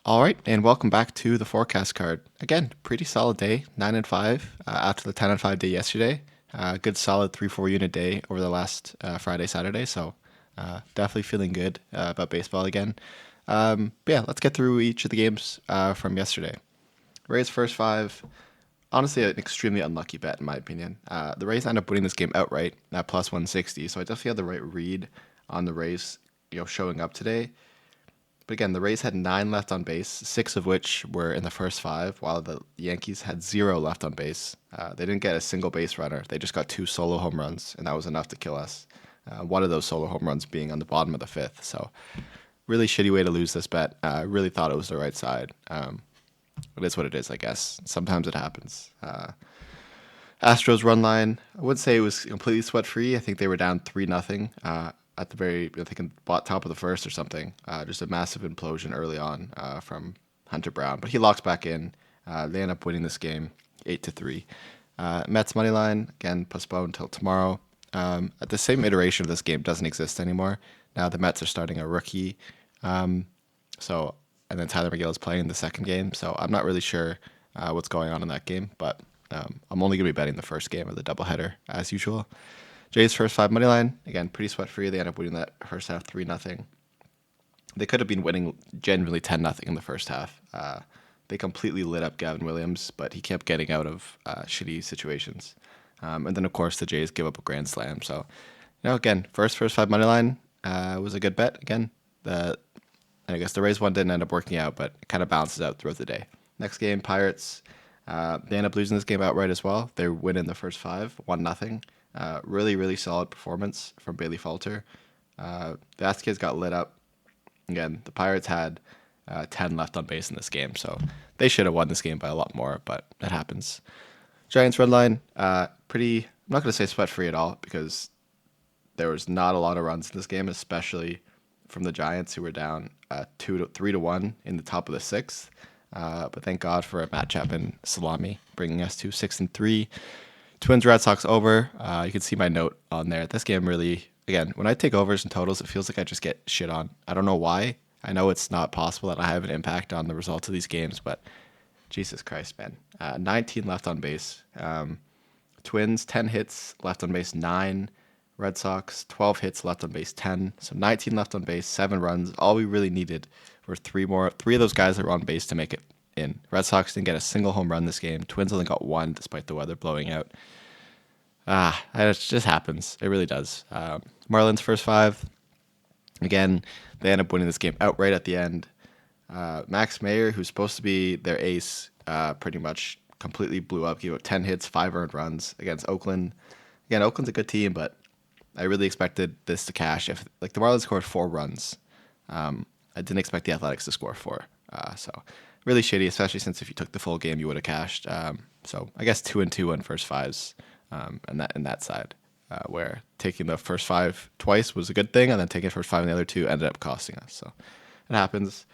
All right, and welcome back to the forecast card. Again, pretty solid day, 9-5 after the 10-5 day yesterday. Good solid 3-4 unit day over the last Friday, Saturday. So definitely feeling good about baseball again. But yeah, let's get through each of the games from yesterday. Rays first five, honestly, an extremely unlucky bet in my opinion. The Rays end up winning this game outright at plus 160. So I definitely had the right read on the Rays, showing up today. But again, the Rays had 9 left on base, 6 of which were in the first five, while the Yankees had 0 left on base. They didn't get a single base runner. They just got 2 solo home runs, and that was enough to kill us. One of those solo home runs being on the bottom of the fifth. So, really shitty way to lose this bet. I really thought it was the right side. It is what it is, I guess. Sometimes it happens. Astros run line, I wouldn't say it was completely sweat free. I think they were down 3-0 at the I think in the top of the first or something. Just a massive implosion early on from Hunter Brown, but he locks back in. They end up winning this game 8-3. Mets money line again postponed until tomorrow. At the same iteration of this game doesn't exist anymore. Now the Mets are starting a rookie, so and then Tyler McGill is playing the second game. So I'm not really sure what's going on in that game, but I'm only going to be betting the first game of the doubleheader as usual. Jays first five money line again pretty sweat free. They end up winning that first half 3-0. They could have been winning genuinely 10-0 in the first half. They completely lit up Gavin Williams, but he kept getting out of shitty situations. And then of course the Jays give up a grand slam. So again first five money line was a good bet again. And I guess the Rays one didn't end up working out, but it kind of balances out throughout the day. Next game, Pirates. They end up losing this game outright as well. They win in the first five, 1-0. Really, really solid performance from Bailey Falter. The Vasquez got lit up. Again, the Pirates had 10 left on base in this game, so they should have won this game by a lot more, but that happens. Giants red line, pretty, I'm not going to say sweat free at all because there was not a lot of runs in this game, especially from the Giants who were down 3-1 in the top of the sixth. But thank God for a Matt Chapman salami, bringing us to 6-3. Twins Red Sox over. You can see my note on there. This game really, again, when I take overs and totals, it feels like I just get shit on. I don't know why. I know it's not possible that I have an impact on the results of these games, but Jesus Christ, man. 19 left on base. Twins, 10 hits, left on base 9. Red Sox, 12 hits, left on base 10. So 19 left on base, 7 runs. All we really needed were three of those guys that were on base to make it in. Red Sox didn't get a single home run this game. Twins only got one despite the weather blowing out. It just happens. It really does. Marlins first five. Again, they end up winning this game outright at the end. Max Meyer, who's supposed to be their ace, pretty much completely blew up. He got 10 hits, 5 earned runs against Oakland. Again, Oakland's a good team, but I really expected this to cash. If like the Marlins scored 4 runs, I didn't expect the Athletics to score 4. So really shitty, especially since if you took the full game, you would have cashed. So I guess 2-2 on first fives, and that side, where taking the first 5 twice was a good thing, and then taking the first 5 in the other 2 ended up costing us. So it happens.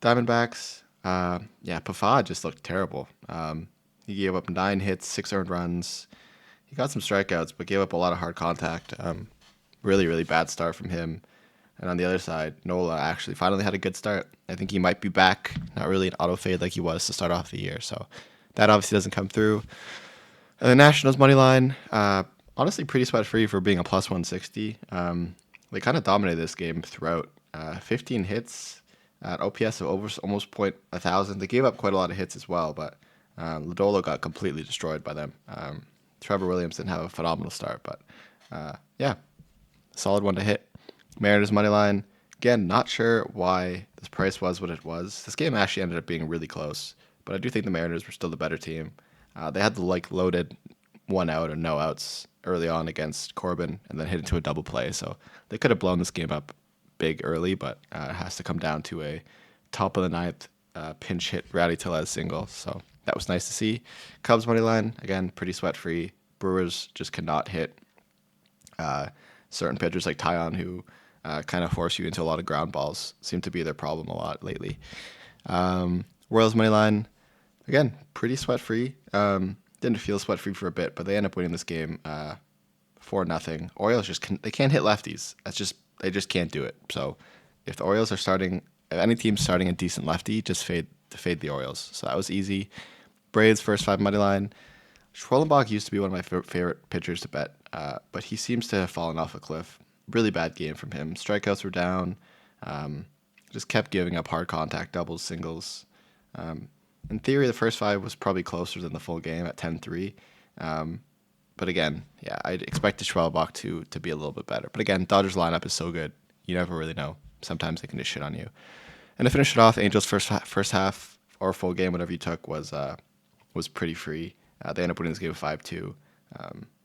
Diamondbacks, Pafad just looked terrible. He gave up 9 hits, 6 earned runs. He got some strikeouts, but gave up a lot of hard contact. Really, really bad start from him. And on the other side, Nola actually finally had a good start. I think he might be back. Not really an auto fade like he was to start off the year. So that obviously doesn't come through. And the Nationals money line, honestly pretty sweat free for being a plus 160. They kind of dominated this game throughout. 15 hits at OPS of over almost 1,000. They gave up quite a lot of hits as well, but Lodolo got completely destroyed by them. Trevor Williams didn't have a phenomenal start, but solid one to hit. Mariners money line, again, not sure why this price was what it was. This game actually ended up being really close, but I do think the Mariners were still the better team. They had the loaded 1 out or no outs early on against Corbin, and then hit into a double play. So they could have blown this game up big early, but it has to come down to a top of the ninth pinch hit Rowdy Tellez single. So that was nice to see. Cubs money line, again, pretty sweat free. Brewers just cannot hit certain pitchers like Tyon, who kind of force you into a lot of ground balls. Seem to be their problem a lot lately. Royals money line, again, pretty sweat free. Didn't feel sweat free for a bit, but they end up winning this game 4-0. Orioles they can't hit lefties. They just can't do it. So if the Orioles are starting if any team starting a decent lefty, just fade the Orioles. So that was easy. Braves first five money line. Schwellenbach used to be one of my favorite pitchers to bet, but he seems to have fallen off a cliff. Really bad game from him. Strikeouts were down. Just kept giving up hard contact doubles, singles. In theory, the first five was probably closer than the full game at 10-3. But again, yeah, I'd expect Schwellenbach to be a little bit better. But again, Dodgers lineup is so good, you never really know. Sometimes they can just shit on you. And to finish it off, Angels first half or full game, whatever you took, was pretty free. They ended up winning this game 5-2.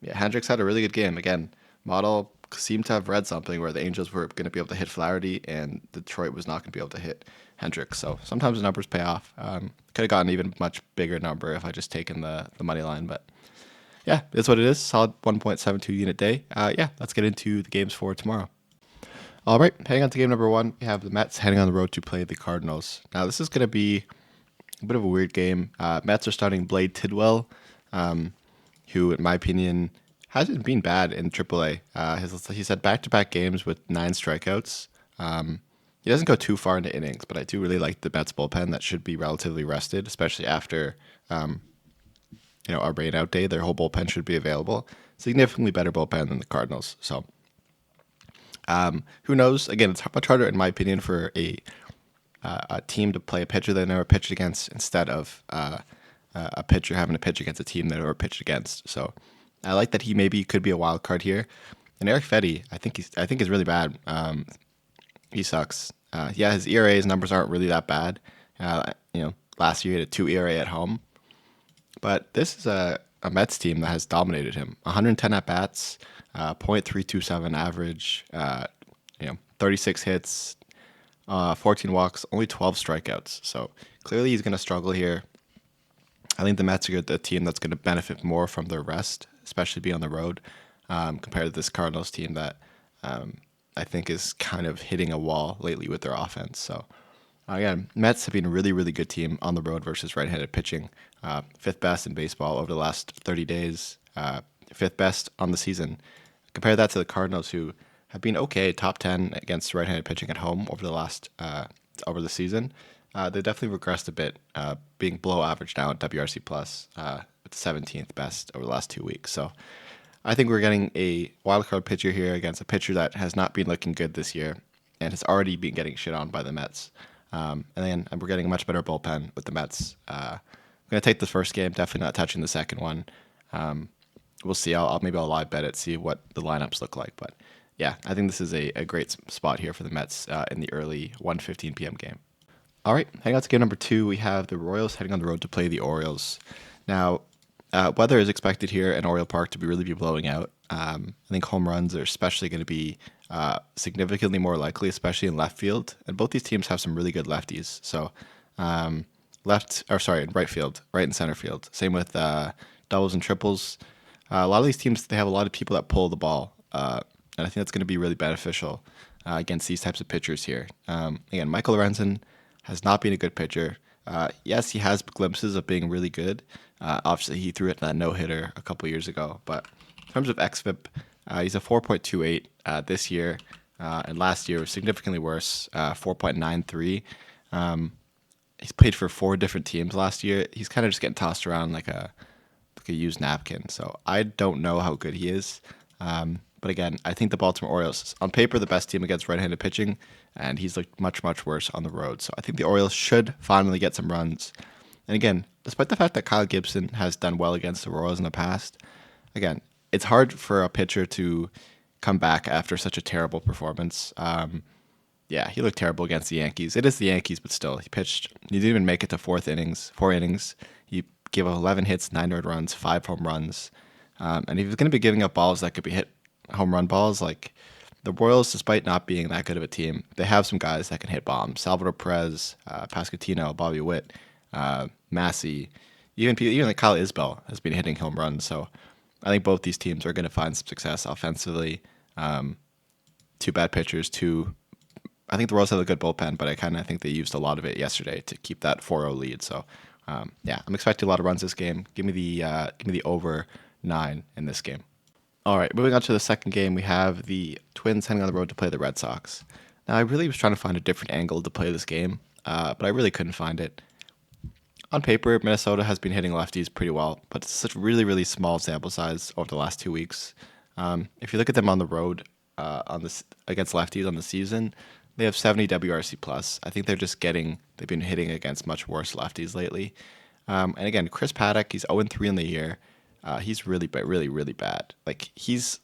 Yeah, Hendricks had a really good game. Again, Model seemed to have read something where the Angels were going to be able to hit Flaherty and Detroit was not going to be able to hit Hendricks. So sometimes the numbers pay off. Could have gotten an even much bigger number if I just taken the money line. But yeah, it's what it is. Solid 1.72 unit day. Yeah, let's get into the games for tomorrow. All right, heading on to game number one, we have the Mets heading on the road to play the Cardinals. Now, this is going to be a bit of a weird game. Mets are starting Blade Tidwell, who, in my opinion, hasn't been bad in AAA. He's had back-to-back games with 9 strikeouts. He doesn't go too far into innings, but I do really like the Mets bullpen that should be relatively rested, especially after a rain-out day. Their whole bullpen should be available. Significantly better bullpen than the Cardinals. So who knows? Again, it's much harder, in my opinion, for a team to play a pitcher they never pitched against instead of a pitcher having to pitch against a team they never pitched against. So I like that he maybe could be a wild card here. And Eric Fetty, I think is really bad. He sucks. Yeah, his ERA's numbers aren't really that bad. Last year he had a 2 ERA at home. But this is a Mets team that has dominated him. 110 at bats, .327 average, 36 hits, 14 walks, only 12 strikeouts. So clearly he's going to struggle here. I think the Mets are the team that's going to benefit more from their rest, especially being on the road, compared to this Cardinals team that I think is kind of hitting a wall lately with their offense. So again, Mets have been a really, really good team on the road versus right-handed pitching. 5th best in baseball over the last 30 days, 5th best on the season. Compare that to the Cardinals, who have been okay, top 10 against right-handed pitching at home over the season. They definitely regressed a bit, being below average now at WRC plus, with the 17th best over the last 2 weeks. So I think we're getting a wildcard pitcher here against a pitcher that has not been looking good this year and has already been getting shit on by the Mets. And then we're getting a much better bullpen with the Mets. I'm going to take the first game, definitely not touching the second one. We'll see. Maybe I'll live bet it, see what the lineups look like. But yeah, I think this is a great spot here for the Mets in the early 1:15 p.m. game. All right, heading on to game number 2, we have the Royals heading on the road to play the Orioles. Now, weather is expected here in Oriole Park to really be blowing out. I think home runs are especially going to be significantly more likely, especially in left field. And both these teams have some really good lefties. So right field, right and center field. Same with doubles and triples. A lot of these teams, they have a lot of people that pull the ball. And I think that's going to be really beneficial against these types of pitchers here. Again, Michael Lorenzen has not been a good pitcher. Yes, he has glimpses of being really good. Obviously, he threw it that no-hitter a couple years ago. But in terms of xFIP, he's a 4.28 this year. And last year was significantly worse, 4.93. He's played for 4 different teams last year. He's kind of just getting tossed around like a used napkin. So I don't know how good he is. But again, I think the Baltimore Orioles, on paper, the best team against right-handed pitching, and he's looked much, much worse on the road. So I think the Orioles should finally get some runs. And again, despite the fact that Kyle Gibson has done well against the Royals in the past, again, it's hard for a pitcher to come back after such a terrible performance. Yeah, he looked terrible against the Yankees. It is the Yankees, but still, he didn't even make it to 4 innings. He gave 11 hits, 9 earned runs, 5 home runs. And if he's going to be giving up balls that could be hit home run balls, like the Royals, despite not being that good of a team, they have some guys that can hit bombs. Salvador Perez, Pasquantino, Bobby Witt, Massey, even like Kyle Isbell has been hitting home runs. So I think both these teams are going to find some success offensively. 2 bad pitchers, I think the Royals have a good bullpen, but I kind of think they used a lot of it yesterday to keep that 4-0 lead. So, yeah, I'm expecting a lot of runs this game. Give me the over 9 in this game. All right, moving on to the second game, we have the Twins heading on the road to play the Red Sox. Now, I really was trying to find a different angle to play this game, but I really couldn't find it. On paper, Minnesota has been hitting lefties pretty well, but it's such really, really small sample size over the last 2 weeks. If you look at them on the road on this against lefties on the season, they have 70 WRC plus. I think they've been hitting against much worse lefties lately. And again, Chris Paddock, he's 0-3 in the year. He's really, really, really bad. Like he's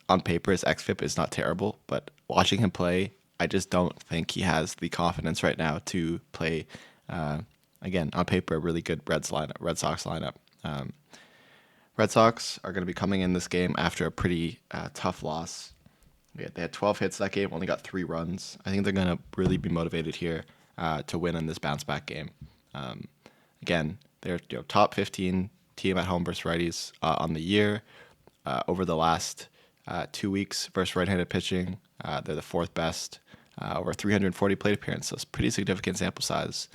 on paper, his xFIP is not terrible, but watching him play, I just don't think he has the confidence right now to play. Again, on paper, a really good Red Sox lineup. Red Sox are going to be coming in this game after a pretty tough loss. They had 12 hits that game, only got 3 runs. I think they're going to really be motivated here to win in this bounce back game. Again, they're top 15 team at home versus righties on the year. Over the last 2 weeks versus right-handed pitching, they're the 4th best. Over 340 plate appearances, so it's pretty significant sample size.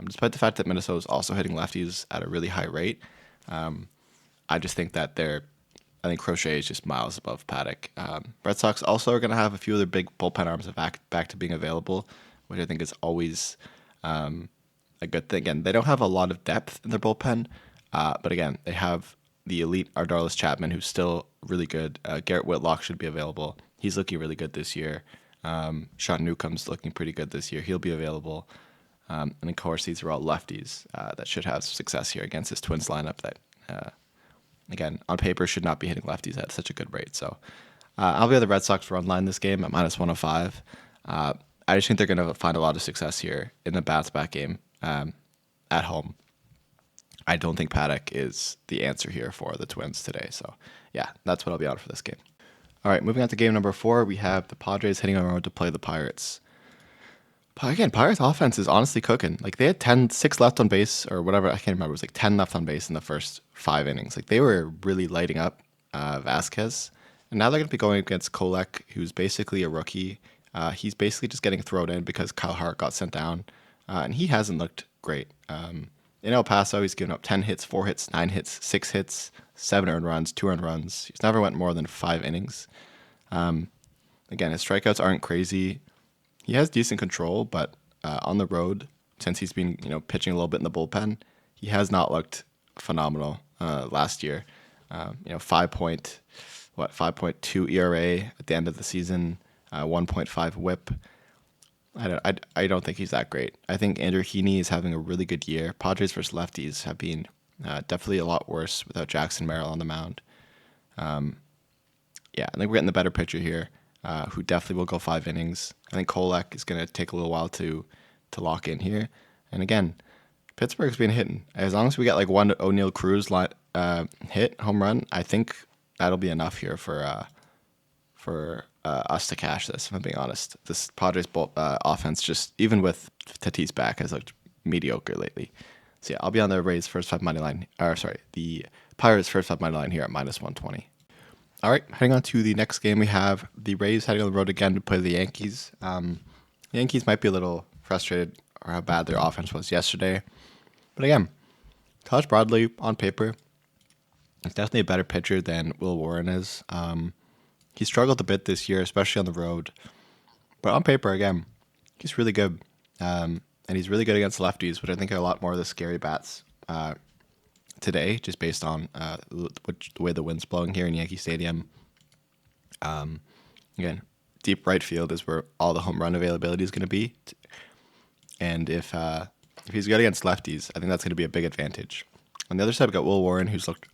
Despite the fact that Minnesota is also hitting lefties at a really high rate, I just think that I think Crochet is just miles above Paddock. Red Sox also are going to have a few other big bullpen arms back to being available, which I think is always a good thing. Again, they don't have a lot of depth in their bullpen, but again, they have the elite Ardarlis Chapman, who's still really good. Garrett Whitlock should be available. He's looking really good this year. Sean Newcomb's looking pretty good this year. He'll be available. And of course, these are all lefties that should have success here against this Twins lineup that, again, on paper should not be hitting lefties at such a good rate. So I'll be on the Red Sox run line this game at -105. I just think they're going to find a lot of success here in the bounce back game at home. I don't think Paddock is the answer here for the Twins today. So yeah, that's what I'll be on for this game. All right, moving on to game number 4, we have the Padres heading on the road to play the Pirates. Again, Pirates offense is honestly cooking. Like they had 6 left on base or whatever. I can't remember. It was like 10 left on base in the first 5 innings. Like they were really lighting up Vasquez. And now they're going to be going against Kolek, who's basically a rookie. He's basically just getting thrown in because Kyle Hart got sent down. And he hasn't looked great. In El Paso, he's given up 10 hits, 4 hits, 9 hits, 6 hits, 7 earned runs, 2 earned runs. He's never went more than 5 innings. Again, his strikeouts aren't crazy. He has decent control, but on the road, since he's been pitching a little bit in the bullpen, he has not looked phenomenal last year. 5.2 ERA at the end of the season, 1.5 WHIP. I don't think he's that great. I think Andrew Heaney is having a really good year. Padres versus lefties have been definitely a lot worse without Jackson Merrill on the mound. Yeah, I think we're getting the better pitcher here, who definitely will go 5 innings. I think Kolek is going to take a little while to lock in here. And again, Pittsburgh's been hitting. As long as we get like one O'Neal Cruz hit home run, I think that'll be enough here for us to cash this. If I'm being honest, this Padres offense, just even with Tatis back, has looked mediocre lately. So yeah, I'll be on the Rays first 5 money line. The Pirates first 5 money line here at -120. All right, heading on to the next game, we have the Rays heading on the road again to play the Yankees. The Yankees might be a little frustrated or how bad their offense was yesterday. But again, Taj Bradley, on paper, is definitely a better pitcher than Will Warren is. He struggled a bit this year, especially on the road. But on paper, again, he's really good. And he's really good against lefties, which I think are a lot more of the scary bats today, just based on the way the wind's blowing here in Yankee Stadium. Again, deep right field is where all the home run availability is going to be. And if he's good against lefties, I think that's going to be a big advantage. On the other side, we've got Will Warren, he's looked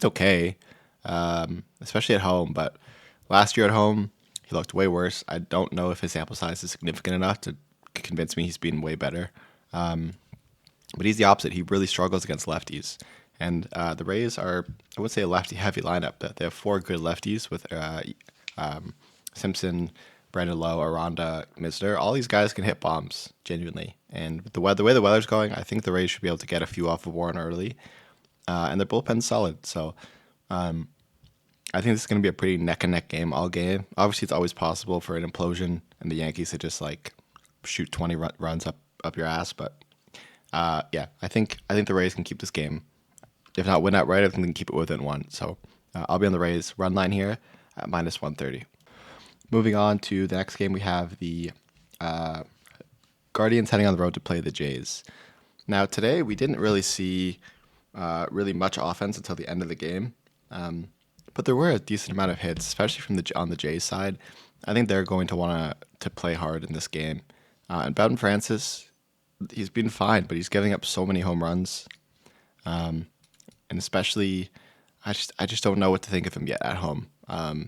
okay, especially at home. But last year at home, he looked way worse. I don't know if his sample size is significant enough to convince me he's been way better. But he's the opposite. He really struggles against lefties. And the Rays are, I would say, a lefty-heavy lineup. They have 4 good lefties with Simpson, Brandon Lowe, Aranda, Misner. All these guys can hit bombs, genuinely. And with the way the weather's going, I think the Rays should be able to get a few off of Warren early. And their bullpen's solid. So I think this is going to be a pretty neck-and-neck game all game. Obviously, it's always possible for an implosion and the Yankees to just shoot 20 runs up your ass. But yeah, I think the Rays can keep this game. If not win outright, I think they can keep it within 1. So I'll be on the Rays run line here at -130. moving on to the next game, we have the uh, Guardians heading on the road to play the Jays. Now, today we didn't really see really much offense until the end of the game, but there were a decent amount of hits, especially from on the Jays side. I think they're going to want to play hard in this game. And Bowden Francis, he's been fine, but he's giving up so many home runs, and especially, I just don't know what to think of him yet at home. I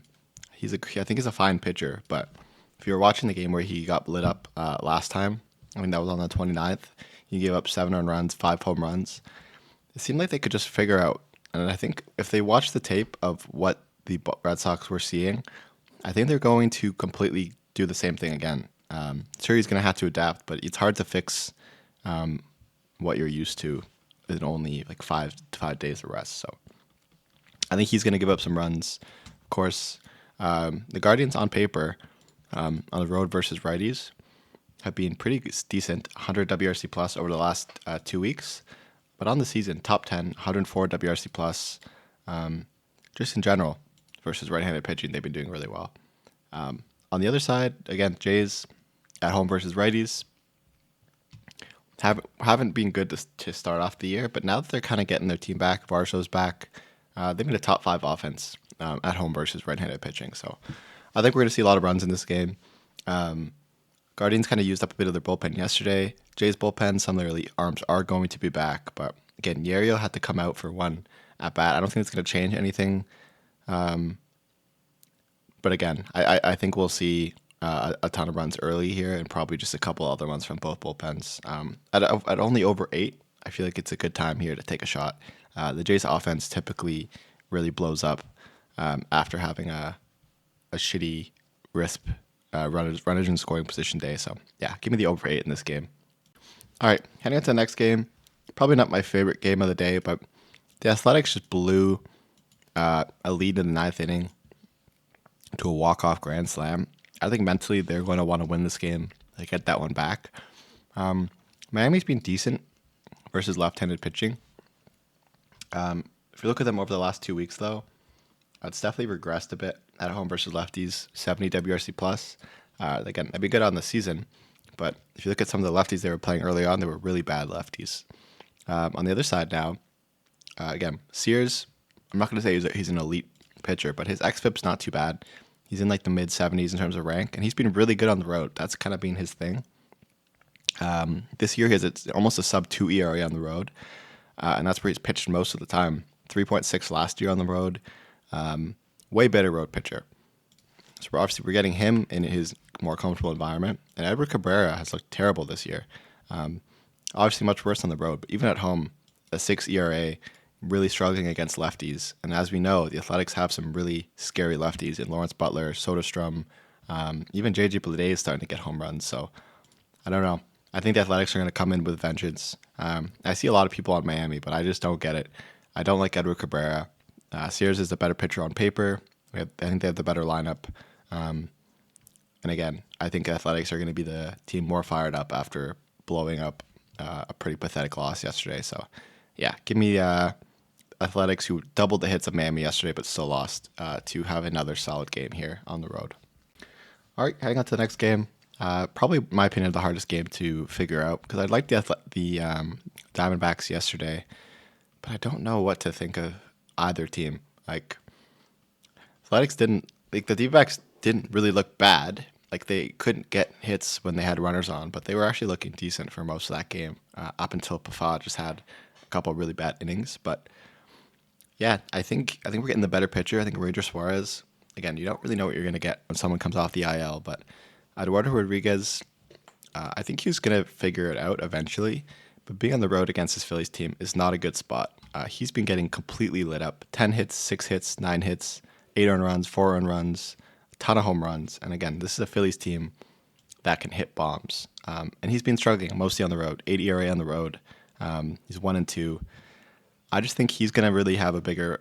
think he's a fine pitcher, but if you were watching the game where he got lit up last time, I mean that was on the 29th. He gave up 7 earned runs, 5 home runs. It seemed like they could just figure out, and I think if they watch the tape of what the Red Sox were seeing, I think they're going to completely do the same thing again. Sure, he's going to have to adapt, but it's hard to fix what you're used to in only like 5 days of rest. So I think he's going to give up some runs. Of course, the Guardians on paper, on the road versus righties, have been pretty decent, 100 WRC plus over the last 2 weeks. But on the season, top 10, 104 WRC plus. Just in general, versus right-handed pitching, they've been doing really well. On the other side, again, Jays at home versus righties haven't been good to start off the year, but now that they're kind of getting their team back, Varsho's back, they've been a top 5 offense at home versus right-handed pitching. So I think we're going to see a lot of runs in this game. Guardians kind of used up a bit of their bullpen yesterday. Jays bullpen, some of their elite arms are going to be back, but again, Yerio had to come out for one at bat. I don't think it's going to change anything. But again, I think we'll see a ton of runs early here and probably just a couple other ones from both bullpens. At only over 8, I feel like it's a good time here to take a shot. The Jays offense typically really blows up after having a shitty RISP runners in scoring position day. So yeah, give me the over 8 in this game. All right, heading into the next game. Probably not my favorite game of the day, but the Athletics just blew a lead in the 9th inning to a walk-off grand slam. I think mentally they're going to want to win this game. They get that one back. Miami's been decent versus left-handed pitching. If you look at them over the last 2 weeks, though, it's definitely regressed a bit at home versus lefties, 70 WRC plus. Again, that'd be good on the season, but if you look at some of the lefties they were playing early on, they were really bad lefties. On the other side now, again, Sears, I'm not going to say he's an elite pitcher, but his xFIP's not too bad. He's in like the mid-70s in terms of rank, and he's been really good on the road. That's kind of been his thing. This year, it's almost a sub-2 ERA on the road, and that's where he's pitched most of the time. 3.6 last year on the road. Way better road pitcher. So we're getting him in his more comfortable environment. And Edward Cabrera has looked terrible this year. Obviously much worse on the road, but even at home, a 6 ERA, really struggling against lefties. And as we know, the Athletics have some really scary lefties in Lawrence Butler, Soderstrom, even JJ Bleday is starting to get home runs. So I don't know. I think the Athletics are going to come in with vengeance. I see a lot of people on Miami, but I just don't get it. I don't like Edward Cabrera. Sears is the better pitcher on paper. I think they have the better lineup. And again, I think Athletics are going to be the team more fired up after blowing up a pretty pathetic loss yesterday. So, yeah, give me Athletics, who doubled the hits of Miami yesterday but still lost, to have another solid game here on the road. All right, heading on to the next game. Probably, in my opinion, the hardest game to figure out because I liked the Diamondbacks yesterday, but I don't know what to think of either team. Like, Athletics the D-backs didn't really look bad. Like, they couldn't get hits when they had runners on, but they were actually looking decent for most of that game, up until Pafad just had a couple really bad innings. But yeah, I think we're getting the better pitcher. I think Ranger Suarez. Again, you don't really know what you're going to get when someone comes off the IL, but Eduardo Rodriguez, I think he's going to figure it out eventually. But being on the road against his Phillies team is not a good spot. He's been getting completely lit up. 10 hits, 6 hits, 9 hits, 8 earned runs, 4 earned runs, a ton of home runs. And again, this is a Phillies team that can hit bombs. And he's been struggling mostly on the road. 8 ERA on the road. He's 1-2. I just think he's going to really have a bigger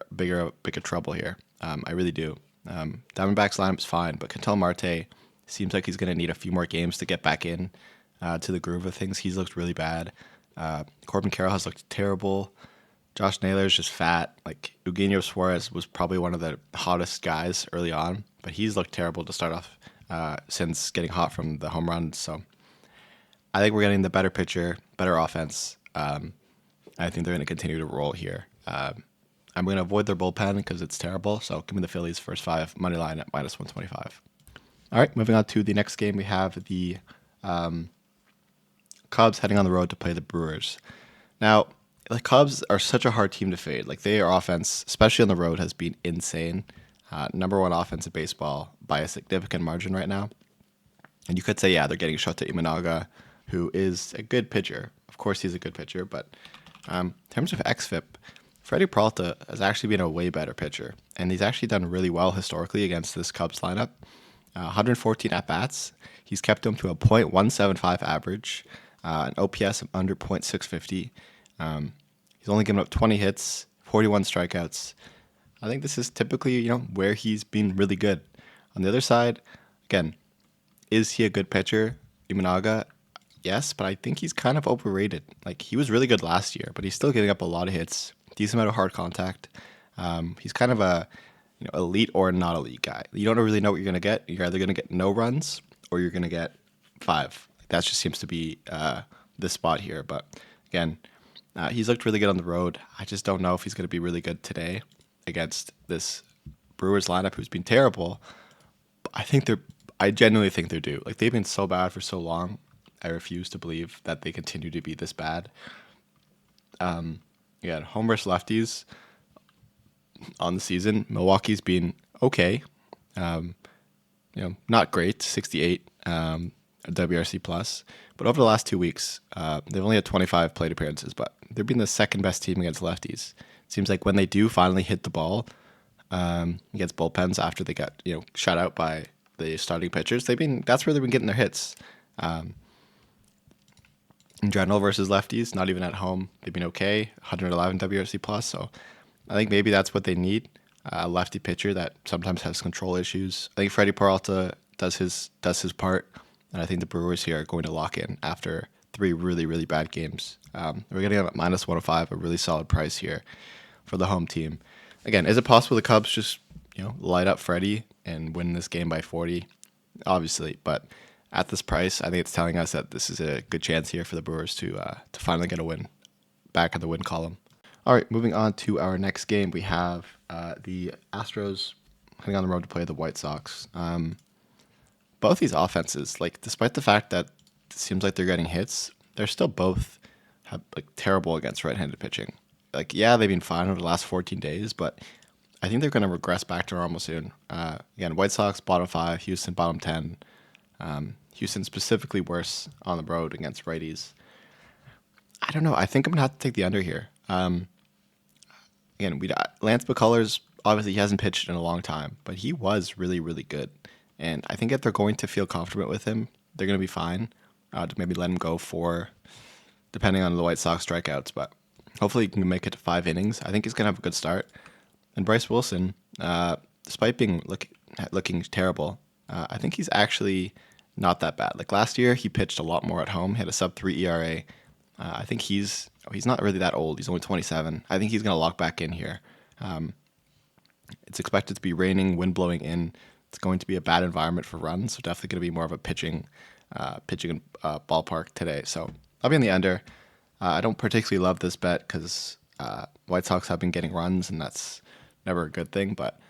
trouble here. I really do. Diamondbacks lineup's fine, but Ketel Marte seems like he's going to need a few more games to get back in to the groove of things. He's looked really bad. Corbin Carroll has looked terrible. Josh Naylor's just fat. Like, Eugenio Suarez was probably one of the hottest guys early on, but he's looked terrible to start off since getting hot from the home run. So I think we're getting the better pitcher, better offense. I think they're going to continue to roll here. I'm going to avoid their bullpen because it's terrible. So give me the Phillies first five, money line at -125. All right, moving on to the next game. We have the Cubs heading on the road to play the Brewers. Now, the Cubs are such a hard team to fade. Like their offense, especially on the road, has been insane. Number one offense in baseball by a significant margin right now. And you could say, yeah, they're getting Shota Imanaga, who is a good pitcher. Of course, he's a good pitcher, but in terms of xFIP, Freddie Peralta has actually been a way better pitcher, and he's actually done really well historically against this Cubs lineup. 114 at bats. He's kept them to a .175 average, an OPS of under .650. He's only given up 20 hits, 41 strikeouts. I think this is typically, where he's been really good. On the other side, again, is he a good pitcher? Imanaga, yes, but I think he's kind of overrated. Like he was really good last year, but he's still giving up a lot of hits, decent amount of hard contact. He's kind of a elite or not elite guy. You don't really know what you're gonna get. You're either gonna get no runs or you're gonna get 5. That just seems to be the spot here. But again, he's looked really good on the road. I just don't know if he's gonna be really good today against this Brewers lineup, who's been terrible. But I genuinely think they're due. Like they've been so bad for so long. I refuse to believe that they continue to be this bad. Home versus lefties on the season. Milwaukee's been okay. Not great, 68 WRC plus. But over the last 2 weeks, they've only had 25 plate appearances, but they've been the second best team against lefties. It seems like when they do finally hit the ball against bullpens after they got shut out by the starting pitchers, that's where they've been getting their hits. In general versus lefties, not even at home, they've been okay, 111 WRC plus. So I think maybe that's what they need, a lefty pitcher that sometimes has control issues. I think Freddie Peralta does his part, and I think the Brewers here are going to lock in after 3 really, really bad games. We're getting at -105, a really solid price here for the home team. Again, is it possible the Cubs just light up Freddie and win this game by 40? Obviously, but at this price, I think it's telling us that this is a good chance here for the Brewers to finally get a win back in the win column. All right, moving on to our next game, we have the Astros heading on the road to play the White Sox. Both these offenses, despite the fact that it seems like they're getting hits, they're still both terrible against right-handed pitching. They've been fine over the last 14 days, but I think they're going to regress back to normal soon. Again, White Sox bottom 5, Houston bottom 10. Houston specifically worse on the road against righties. I don't know. I think I'm going to have to take the under here. Again, Lance McCullers, obviously he hasn't pitched in a long time, but he was really, really good. And I think if they're going to feel confident with him, they're going to be fine to maybe let him go 4, depending on the White Sox strikeouts. But hopefully he can make it to 5 innings. I think he's going to have a good start. And Bryce Wilson, despite being looking terrible, I think he's actually not that bad. Last year, he pitched a lot more at home. He had a sub-3 ERA. I think he's not really that old. He's only 27. I think he's going to lock back in here. It's expected to be raining, wind blowing in. It's going to be a bad environment for runs, so definitely going to be more of a pitching ballpark today. So I'll be in the under. I don't particularly love this bet because White Sox have been getting runs, and that's never a good thing. But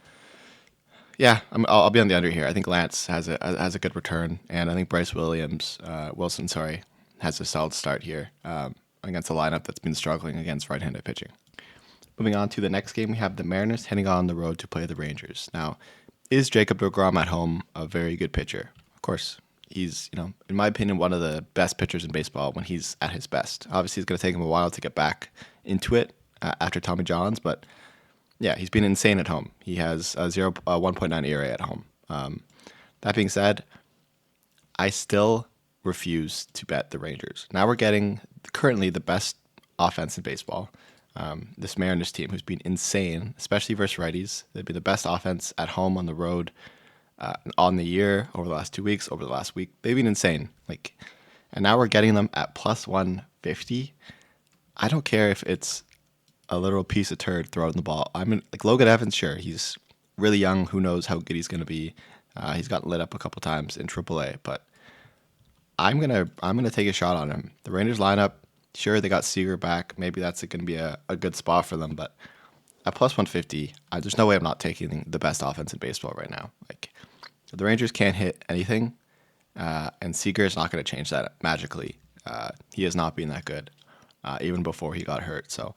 yeah, I'll be on the under here. I think Lance has a good return, and I think Bryce Wilson, has a solid start here against a lineup that's been struggling against right-handed pitching. Moving on to the next game, we have the Mariners heading on the road to play the Rangers. Now, is Jacob deGrom at home a very good pitcher? Of course, he's in my opinion one of the best pitchers in baseball when he's at his best. Obviously, it's going to take him a while to get back into it after Tommy Johns, but yeah, he's been insane at home. He has a 1.9 ERA at home. That being said, I still refuse to bet the Rangers. Now we're getting currently the best offense in baseball. This Mariners team, who's been insane, especially versus righties. They'd be the best offense at home, on the road, on the year, over the last 2 weeks, over the last week. They've been insane. And now we're getting them at +150. I don't care if it's a literal piece of turd throwing the ball. Logan Evans, sure, he's really young. Who knows how good he's going to be? He's gotten lit up a couple times in AAA, but I'm gonna take a shot on him. The Rangers lineup, sure they got Seager back. Maybe that's gonna be a good spot for them, but at plus 150, there's no way I'm not taking the best offense in baseball right now. Like the Rangers can't hit anything, and Seager is not going to change that magically. He has not been that good, even before he got hurt. So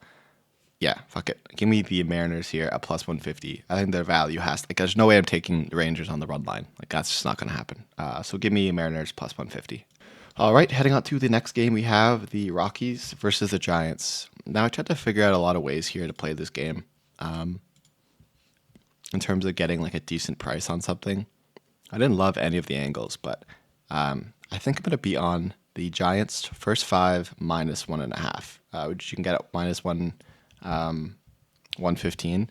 yeah, fuck it. Give me the Mariners here at plus 150. I think their value like there's no way I'm taking the Rangers on the run line. Like that's just not going to happen. So give me Mariners plus 150. All right, heading on to the next game, we have the Rockies versus the Giants. Now I tried to figure out a lot of ways here to play this game, in terms of getting like a decent price on something. I didn't love any of the angles, but I think I'm going to be on the Giants first five minus 1.5, which you can get at minus 115.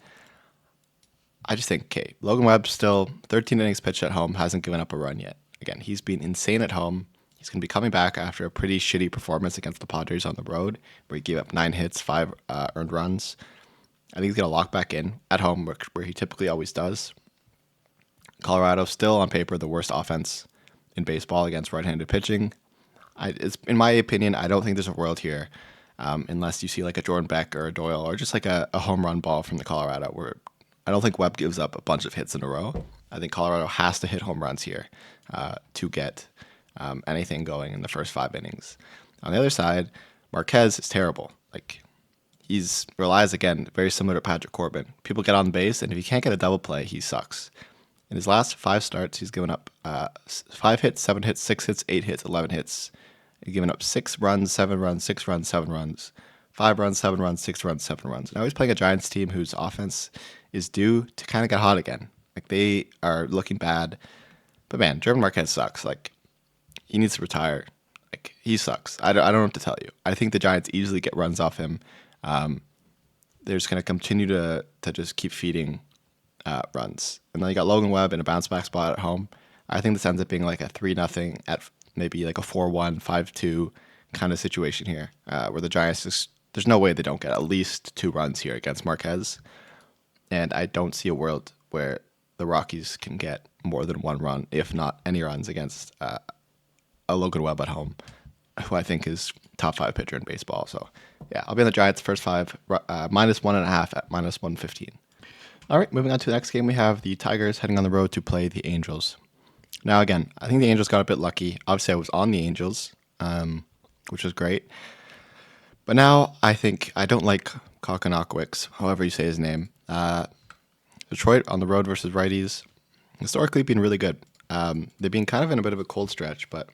I just think, okay, Logan Webb still 13 innings pitched at home, hasn't given up a run yet. Again, he's been insane at home. He's going to be coming back after a pretty shitty performance against the Padres on the road, where he gave up 9 hits, 5 earned runs. I think he's going to lock back in at home, where he typically always does. Colorado still on paper the worst offense in baseball against right-handed pitching. It's in my opinion, I don't think there's a world here, unless you see like a Jordan Beck or a Doyle or just like a home run ball from the Colorado, where I don't think Webb gives up a bunch of hits in a row. I think Colorado has to hit home runs here to get anything going in the first 5 innings. On the other side, Marquez is terrible. Like he's relies again very similar to Patrick Corbin. People get on base, and if he can't get a double play, he sucks. In his last 5 starts, he's given up 5 hits, 7 hits, 6 hits, 8 hits, 11 hits. He's given up 6 runs, 7 runs, 6 runs, 7 runs, 5 runs, 7 runs, 6 runs, 7 runs. Now he's playing a Giants team whose offense is due to kind of get hot again. Like they are looking bad, but man, German Marquez sucks. Like he needs to retire. Like he sucks. I don't know what to tell you. I think the Giants easily get runs off him. They're just going to continue to just keep feeding runs. And then you got Logan Webb in a bounce back spot at home. I think this ends up being like a 3-0 at maybe like a 4-1, 5-2 kind of situation here, where the Giants there's no way they don't get at least 2 runs here against Marquez. And I don't see a world where the Rockies can get more than 1 run, if not any runs, against a Logan Webb at home, who I think is top 5 pitcher in baseball. So yeah, I'll be on the Giants first 5, minus 1.5 at minus 115. All right, moving on to the next game, we have the Tigers heading on the road to play the Angels. Now again, I think the Angels got a bit lucky. Obviously, I was on the Angels, which was great. But now I think I don't like Kokkinakowicz, however you say his name. Detroit on the road versus righties, historically been really good. They've been kind of in a bit of a cold stretch, but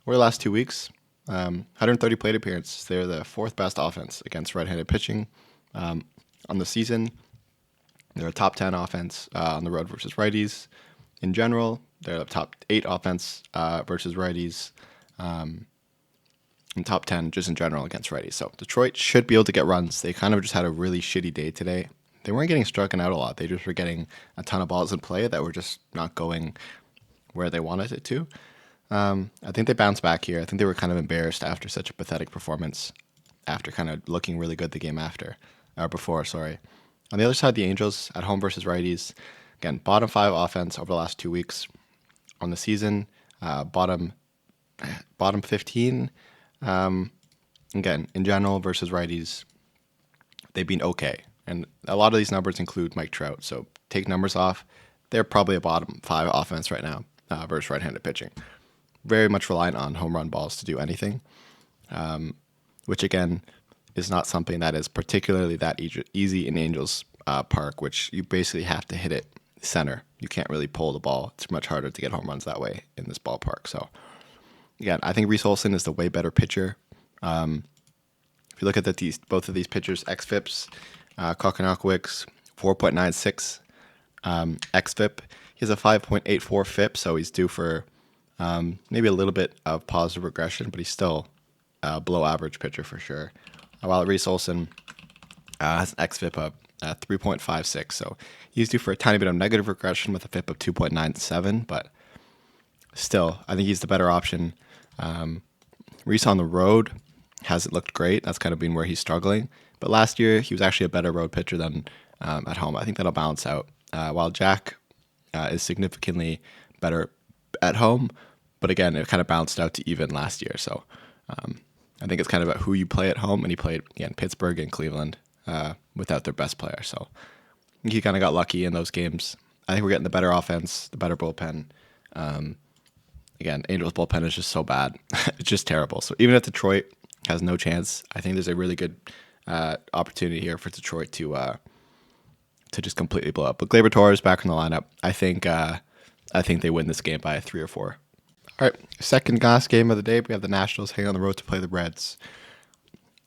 over the last 2 weeks, 130 plate appearances. They're the 4th best offense against right-handed pitching on the season. They're a top 10 offense on the road versus righties. In general, they're the top 8 offense versus righties, and top 10 just in general against righties. So Detroit should be able to get runs. They kind of just had a really shitty day today. They weren't getting struck out a lot. They just were getting a ton of balls in play that were just not going where they wanted it to. I think they bounced back here. I think they were kind of embarrassed after such a pathetic performance, after kind of looking really good the game before. On the other side, the Angels at home versus righties. Again, bottom 5 offense over the last 2 weeks on the season. Bottom 15. Again, in general versus righties, they've been okay. And a lot of these numbers include Mike Trout. So take numbers off. They're probably a bottom 5 offense right now versus right-handed pitching. Very much reliant on home run balls to do anything, which again is not something that is particularly that easy in Angels Park, which you basically have to hit it center. You can't really pull the ball. It's much harder to get home runs that way in this ballpark. So again, I think Reese Olson is the way better pitcher. If you look at both of these pitchers' xFIPs, Kokkinakowicz 4.96 xFIP. He has a 5.84 FIP, so he's due for maybe a little bit of positive regression, but he's still below average pitcher for sure. While Reese Olson has an xFIP of 3.56, so he's due for a tiny bit of negative regression with a FIP of 2.97, but still, I think he's the better option. Reese on the road hasn't looked great. That's kind of been where he's struggling. But last year, he was actually a better road pitcher than at home. I think that'll balance out. While Jack is significantly better at home. But again, it kind of bounced out to even last year. So I think it's kind of about who you play at home. And he played, again, Pittsburgh and Cleveland without their best player. So I think he kind of got lucky in those games. I think we're getting the better offense, the better bullpen. Again, Angels bullpen is just so bad. It's just terrible. So even if Detroit has no chance, I think there's a really good opportunity here for Detroit to just completely blow up. But Gleyber Torres back in the lineup. I think they win this game by 3 or 4. All right, second last game of the day. We have the Nationals hanging on the road to play the Reds.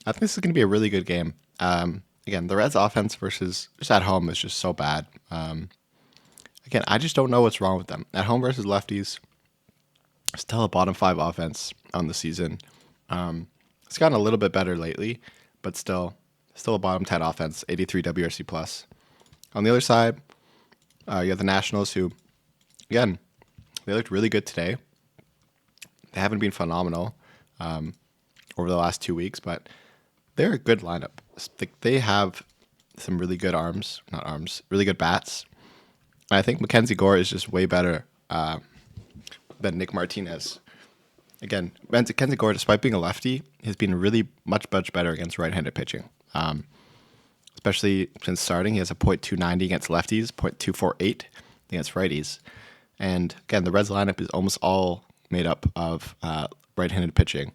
I think this is going to be a really good game. Again, the Reds' offense versus just at home is just so bad. Again, I just don't know what's wrong with them. At home versus lefties, still a bottom 5 offense on the season. It's gotten a little bit better lately, but still a bottom 10 offense, 83 WRC plus. On the other side, you have the Nationals who, again, they looked really good today. They haven't been phenomenal over the last 2 weeks, but they're a good lineup. They have some really good really good bats. And I think Mackenzie Gore is just way better than Nick Martinez. Again, Mackenzie Gore, despite being a lefty, has been really much better against right-handed pitching. Especially since starting, he has a .290 against lefties, .248 against righties. And again, the Reds lineup is almost all made up of right-handed pitching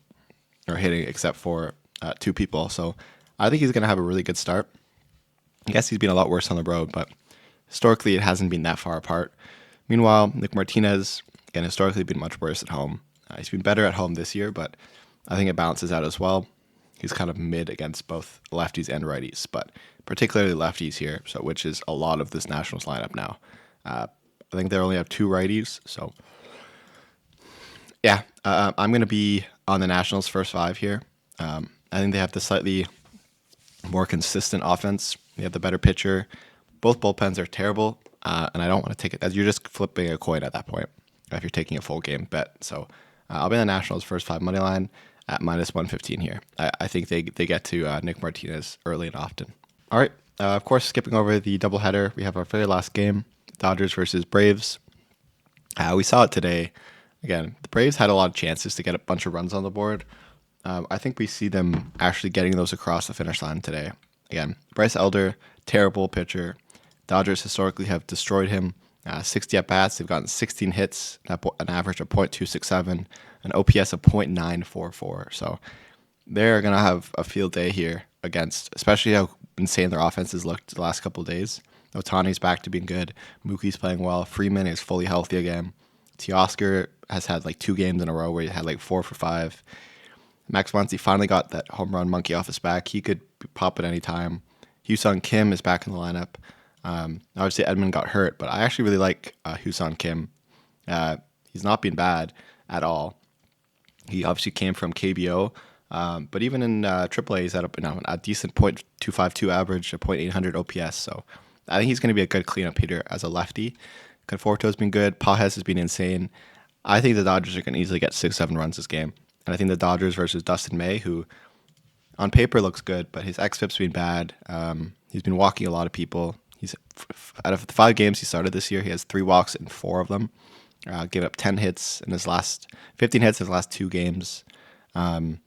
or hitting, except for 2 people. So I think he's going to have a really good start. I guess he's been a lot worse on the road, but historically it hasn't been that far apart. Meanwhile, Nick Martinez, again, historically been much worse at home. He's been better at home this year, but I think it balances out as well. He's kind of mid against both lefties and righties, but particularly lefties here, so which is a lot of this Nationals lineup now. I think they only have 2 righties, so yeah, I'm going to be on the Nationals' first 5 here. I think they have the slightly more consistent offense. They have the better pitcher. Both bullpens are terrible, and I don't want to take it. You're just flipping a coin at that point if you're taking a full game bet. So I'll be on the Nationals' first 5 money line at -115 here. I think they get to Nick Martinez early and often. All right, of course, skipping over the doubleheader, we have our very last game, Dodgers versus Braves. We saw it today. Again, the Braves had a lot of chances to get a bunch of runs on the board. I think we see them actually getting those across the finish line today. Again, Bryce Elder, terrible pitcher. Dodgers historically have destroyed him. 60 at-bats, they've gotten 16 hits, an average of .267, an OPS of .944. So they're going to have a field day here against, especially how insane their offenses looked the last couple of days. Ohtani's back to being good. Mookie's playing well. Freeman is fully healthy again. Teoscar has had like 2 games in a row where he had like 4 for 5. Max Muncy finally got that home run monkey off his back. He could pop at any time. Hyun-Sung Kim is back in the lineup. Obviously, Edman got hurt, but I actually really like Hyun-Sung Kim. He's not been bad at all. He obviously came from KBO, but even in AAA, he's at a decent .252 average, a .800 OPS. So I think he's going to be a good cleanup hitter as a lefty. Conforto's been good. Pages has been insane. I think the Dodgers are going to easily get 6-7 runs this game. And I think the Dodgers versus Dustin May, who on paper looks good, but his xFIP's been bad. He's been walking a lot of people. He's out of the 5 games he started this year, he has 3 walks in 4 of them. Gave up 15 hits in his last 2 games. I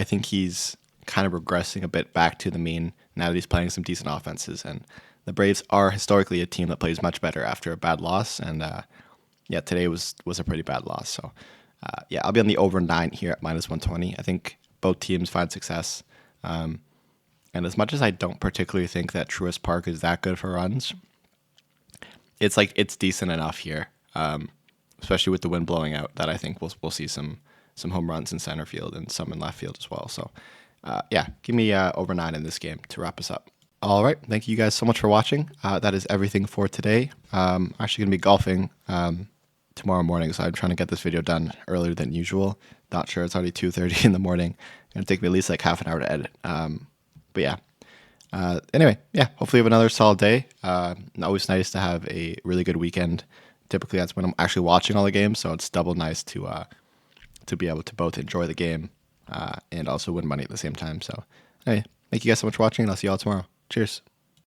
think he's kind of regressing a bit back to the mean now that he's playing some decent offenses. And the Braves are historically a team that plays much better after a bad loss. And today was a pretty bad loss. So I'll be on the over 9 here at -120. I think both teams find success. And as much as I don't particularly think that Truist Park is that good for runs, it's decent enough here, especially with the wind blowing out, that I think we'll see some home runs in center field and some in left field as well. So, give me over 9 in this game to wrap us up. All right, thank you guys so much for watching. That is everything for today. I'm actually going to be golfing tomorrow morning, so I'm trying to get this video done earlier than usual. Not sure, it's already 2:30 in the morning. It's going to take me at least like half an hour to edit. Anyway, hopefully you have another solid day. Always nice to have a really good weekend. Typically that's when I'm actually watching all the games, so it's double nice to be able to both enjoy the game and also win money at the same time. So anyway, thank you guys so much for watching, and I'll see you all tomorrow. Cheers.